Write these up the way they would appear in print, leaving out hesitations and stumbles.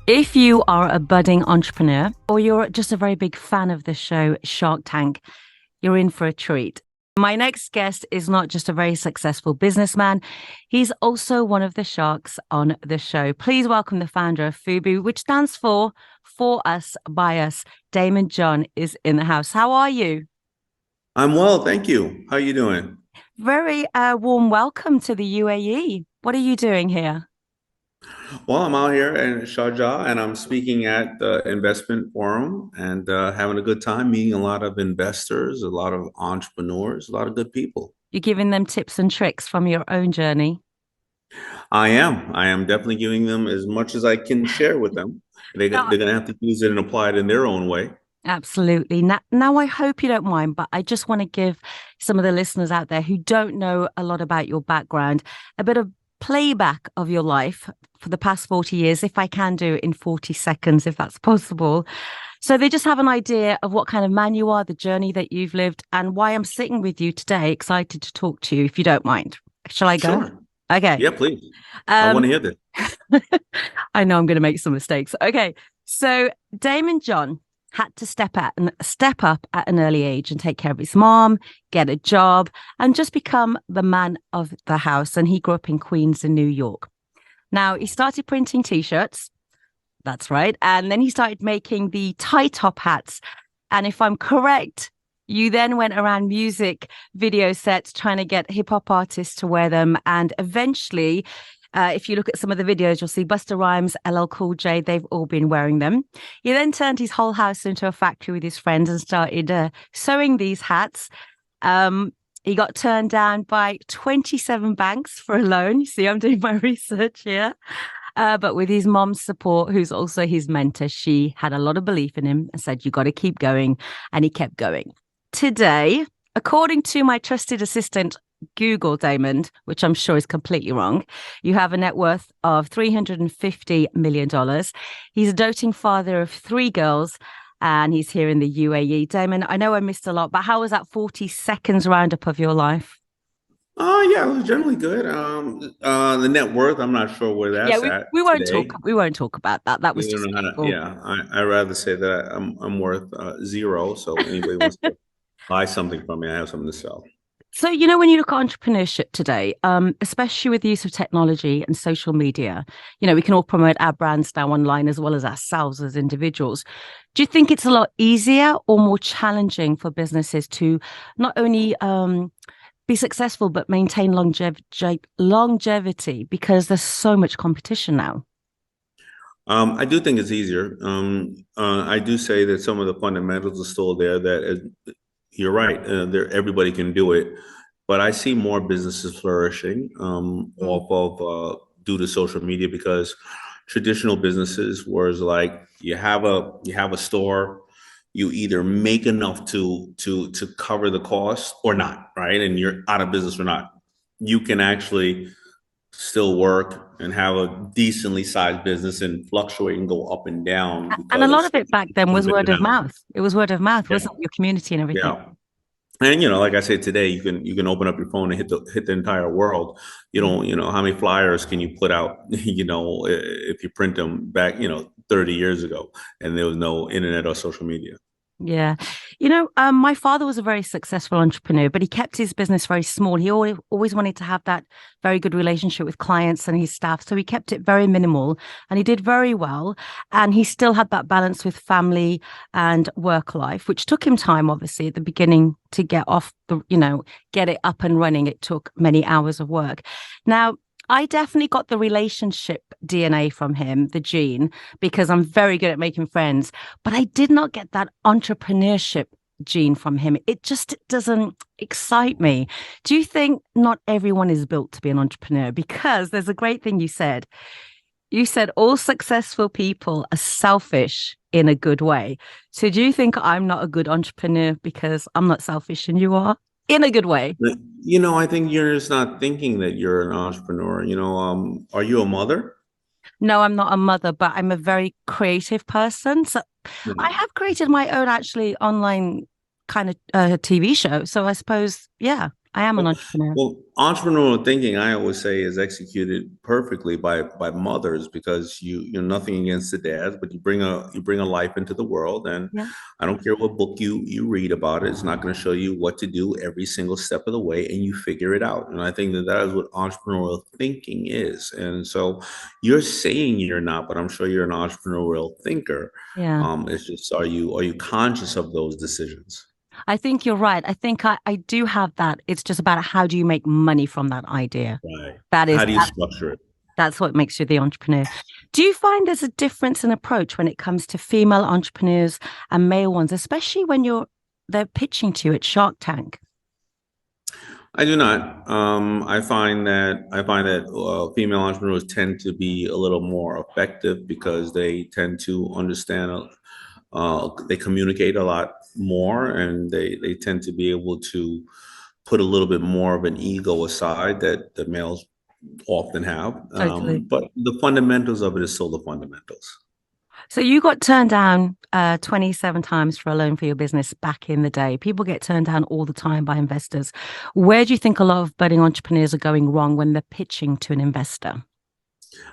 If you are a budding entrepreneur or you're just a very big fan of the show Shark Tank, you're in for a treat. My next guest is not just a very successful businessman, he's also one of the sharks on the show. Please welcome the founder of FUBU, which stands for Us, By Us. Daymond John is in the house. How are you? I'm well, thank you. How you doing? Very warm welcome to the UAE. What are you doing here? Well, I'm out here in Sharjah and I'm speaking at the investment forum and having a good time meeting a lot of investors, a lot of entrepreneurs, a lot of good people. You're giving them tips and tricks from your own journey. I am. I am definitely giving them as much as I can share with them. Now, They're going to have to use it and apply it in their own way. absolutely. Now, I hope you don't mind, but I just want to give some of the listeners out there who don't know a lot about your background a bit of playback of your life for the past 40 years, if I can do it in 40 seconds, if that's possible. So they just have an idea of what kind of man you are, the journey that you've lived, and why I'm sitting with you today, excited to talk to you, if you don't mind. Shall I go? Sure. Okay. Yeah, please. I Um, want to hear this. I know I'm going to make some mistakes. Okay. So Daymond John had to step up at an early age and take care of his mom, get a job, and just become the man of the house. And he grew up in Queens in New York. Now he started printing t-shirts. That's right. And then he started making the tie top hats. And if I'm correct, you then went around music video sets trying to get hip hop artists to wear them. And eventually, if you look at some of the videos, you'll see Busta Rhymes, LL Cool J, they've all been wearing them. He then turned his whole house into a factory with his friends and started sewing these hats. He got turned down by 27 banks for a loan. You see, I'm doing my research here. But with his mom's support, who's also his mentor, she had a lot of belief in him and said, you got to keep going. And he kept going. Today, according to my trusted assistant, Google Daymond, which I'm sure is completely wrong, you have a net worth of $350 million. He's a doting father of three girls and he's here in the UAE. Daymond, I know I missed a lot, but how was that 40 seconds roundup of your life? Oh, yeah, it was generally good. The net worth, I'm not sure where Yeah, that's we, at we won't talk today. we won't talk about that. That was You just don't know how to, people. yeah, I rather say that I'm worth zero. So anybody wants to buy something from me, I have something to sell. So, when you look at entrepreneurship today, especially with the use of technology and social media, we can all promote our brands now online as well as ourselves as individuals. Do you think it's a lot easier or more challenging for businesses to not only be successful, but maintain longevity because there's so much competition now? I do think it's easier. I do say that some of the fundamentals are still there. You're right. There, everybody can do it, but I see more businesses flourishing Mm. off of due to social media because traditional businesses was like you have a store, you either make enough to cover the cost or not, right? And you're out of business or not. You can actually still work and have a decently sized business and fluctuate and go up and down And a because of lot of it back then was word of personality. mouth. It was word of mouth, Yeah, wasn't it? Your community and everything. yeah. And like I said today, you can open up your phone and hit the entire world. You Mm. don't, how many flyers can you put out, if you print them back, 30 years ago and there was no internet or social media. Yeah. My father was a very successful entrepreneur, but he kept his business very small. He always wanted to have that very good relationship with clients and his staff. So he kept it very minimal and he did very well. And he still had that balance with family and work life, which took him time, obviously, at the beginning to get it up and running. It took many hours of work. Now, I definitely got the relationship DNA from him, the gene, because I'm very good at making friends. But I did not get that entrepreneurship gene from him. It just doesn't excite me. Do you think not everyone is built to be an entrepreneur? Because there's a great thing you said. You said all successful people are selfish in a good way. So do you think I'm not a good entrepreneur because I'm not selfish and you are in a good way? But, I think you're just not thinking that you're an entrepreneur. Are you a mother? No, I'm not a mother, but I'm a very creative person. So I Hmm. have created my own actually online kind of TV show. So I suppose, yeah. I am an Well, entrepreneur. well, entrepreneurial thinking, I always say, is executed perfectly by mothers because you're nothing against the dads, but you bring a life into the world, and Yeah. I don't care what book you read about it, it's not going to show you what to do every single step of the way, and you figure it out. And I think that that is what entrepreneurial thinking is. And so you're saying you're not, but I'm sure you're an entrepreneurial thinker. Yeah. It's just are you conscious of those decisions? I think you're right. I think I do have that. It's just about how do you make money from that idea? Right. That is How do you structure it? that's what makes you the entrepreneur. Do you find there's a difference in approach when it comes to female entrepreneurs and male ones, especially when they're pitching to you at Shark Tank? I do not. I find that female entrepreneurs tend to be a little more effective because they tend to understand. They communicate a lot more, and they tend to be able to put a little bit more of an ego aside that the males often have. Totally. But the fundamentals of it is still the fundamentals. So you got turned down 27 times for a loan for your business back in the day. People get turned down all the time by investors. Where do you think a lot of budding entrepreneurs are going wrong when they're pitching to an investor?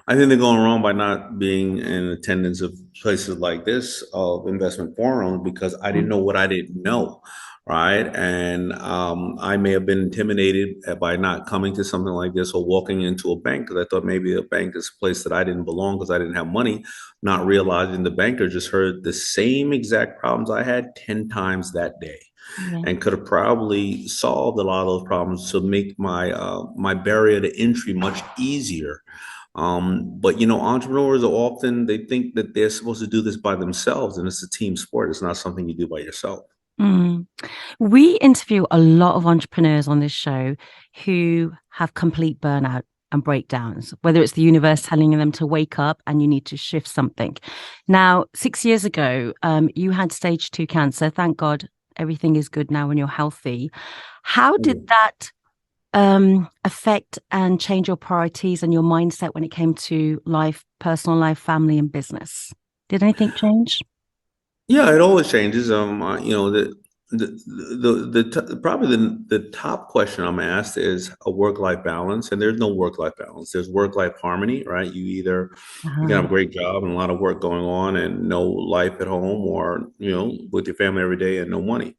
I think they're going wrong by not being in attendance of places like this of investment forums because I didn't Mm. know what I didn't know, right? And I may have been intimidated by not coming to something like this or walking into a bank because I thought maybe a bank is a place that I didn't belong because I didn't have money, not realizing the banker just heard the same exact problems I had 10 times that day Yeah. and could have probably solved a lot of those problems to make my barrier to entry much easier. But entrepreneurs are often they think that they're supposed to do this by themselves, and it's a team sport. It's not something you do by yourself. Mm. We interview a lot of entrepreneurs on this show who have complete burnout and breakdowns, whether it's the universe telling them to wake up and you need to shift something. Now, 6 years ago, you had stage 2 cancer. Thank God everything is good now and you're healthy. How did that affect and change your priorities and your mindset when it came to life, personal life, family, and business? Did anything change? Yeah, it always changes. Probably the top question I'm asked is a work-life balance, and there's no work-life balance. There's work-life harmony, right? You can have a Ah. great job and a lot of work going on, and no life at home, or with your family every day and no money.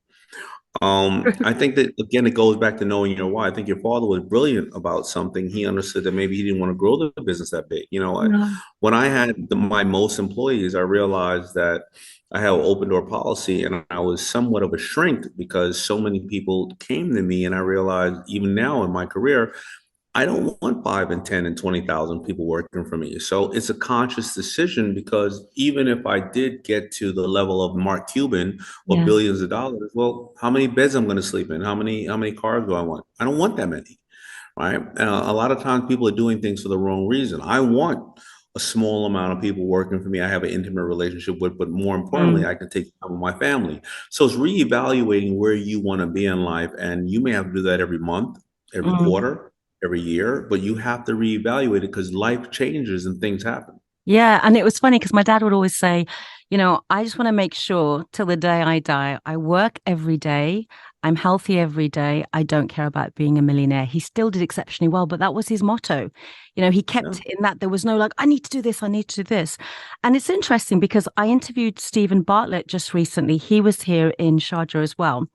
I think that again, it goes back to knowing your why. I think your father was brilliant about something. He understood that maybe he didn't want to grow the business that big. Yeah. When I had my most employees, I realized that I had an open door policy, and I was somewhat of a shrink because so many people came to me, and I realized even now in my career, I don't want 5 and 10 and 20,000 people working for me. So it's a conscious decision because even if I did get to the level of Mark Cuban or Yeah. billions of dollars, well, how many beds I'm going to sleep in? How many cars do I want? I don't want that many, right? A lot of times people are doing things for the wrong reason. I want a small amount of people working for me I have an intimate relationship with, but more importantly, Mm, I can take time with my family. So it's reevaluating where you want to be in life. And you may have to do that every month, every mm. quarter, every year, but you have to reevaluate it because life changes and things happen. Yeah. And it was funny because my dad would always say, I just want to make sure till the day I die, I work every day. I'm healthy every day. I don't care about being a millionaire. He still did exceptionally well, but that was his motto. He Yeah. kept it in that there was no like, I need to do this, I need to do this. And it's interesting because I interviewed Stephen Bartlett just recently. He was here in Sharjah as well.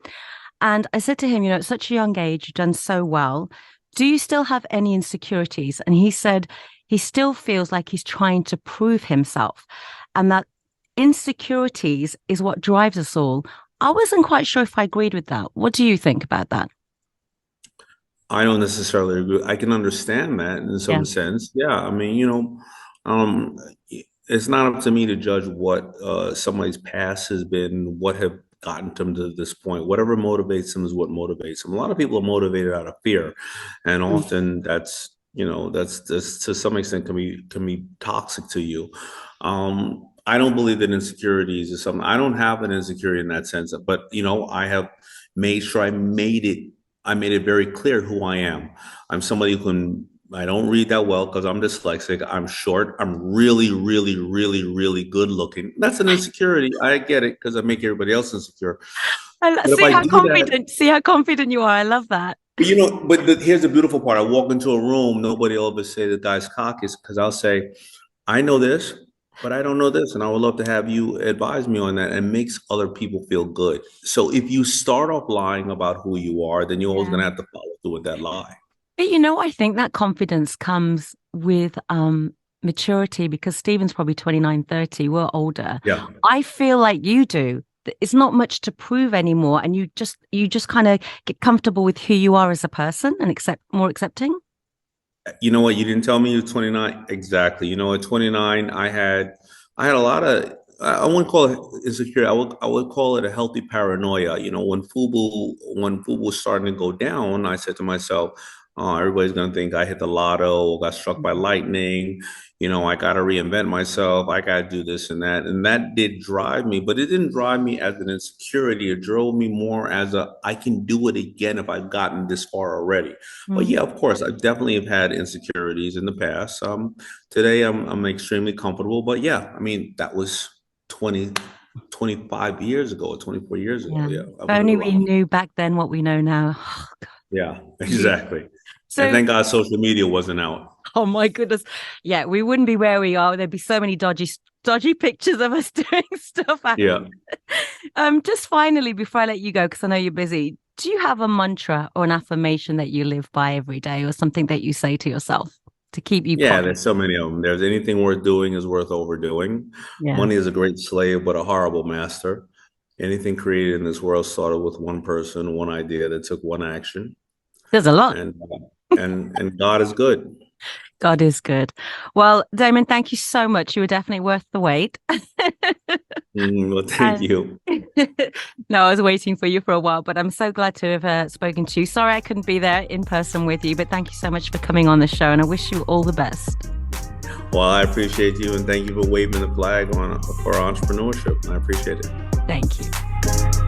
And I said to him, at such a young age, you've done so well. Do you still have any insecurities? And he said he still feels like he's trying to prove himself and that insecurities is what drives us all. I wasn't quite sure if I agreed with that. What do you think about that? I don't necessarily agree. I can understand that in Yeah. some sense. Yeah. I mean, um, it's not up to me to judge what somebody's past has been, what have gotten them to this point. Whatever motivates them is what motivates them. A lot of people are motivated out of fear, and Mm, often that's to some extent can be toxic to you. I don't believe that insecurities is something. I don't have an insecurity in that sense, but I have made sure I made it very clear who I am. I'm somebody who can. I don't read that well because I'm dyslexic. I'm short. I'm really, really, really, really good looking. That's an insecurity. I get it because I make everybody else insecure. But if See I how do that, confident. See how confident you are. I love that. here's the beautiful part. I walk into a room, nobody will ever say the guy's cocky because I'll say, I know this, but I don't know this. And I would love to have you advise me on that. And it makes other people feel good. So if you start off lying about who you are, then you're always Yeah. going to have to follow through with that lie. But I think that confidence comes with maturity because Stephen's probably 29, 30. We're older. Yeah. I feel like you do. It's not much to prove anymore. And you just kind of get comfortable with who you are as a person and more accepting. You know what? You didn't tell me you're 29. Exactly. At 29, I had a lot of, I wouldn't call it insecure. I would call it a healthy paranoia. When FUBU was starting to go down, I said to myself, oh, everybody's going to think I hit the lotto or got struck by lightning. I got to reinvent myself. I got to do this and that. And that did drive me, but it didn't drive me as an insecurity. It drove me more as I can do it again if I've gotten this far already. But Mm. yeah, of course, I definitely have had insecurities in the past. Today I'm extremely comfortable, but yeah, I mean, that was 20, 25 years ago or 24 years ago. Yeah. Yeah, If I've learned a only we lot. knew back then what we know now. Oh, God. Yeah, Yeah. exactly. And So, thank God social media wasn't out. oh my goodness. Yeah, we wouldn't be where we are. There'd be so many dodgy pictures of us doing stuff. Yeah. Just finally, before I let you go, because I know you're busy, do you have a mantra or an affirmation that you live by every day or something that you say to yourself to keep you Yeah, positive? there's so many of them. There's anything worth doing is worth overdoing. Yeah. Money is a great slave, but a horrible master. Anything created in this world started with one person, one idea that took one action, There's a lot. and and God is good. God is good. Well, Daymond, thank you so much. You were definitely worth the wait. Well, thank And you. no, I was waiting for you for a while, but I'm so glad to have spoken to you. Sorry I couldn't be there in person with you, but thank you so much for coming on the show, and I wish you all the best. Well, I appreciate you and thank you for waving the flag for entrepreneurship. I appreciate it. Thank you.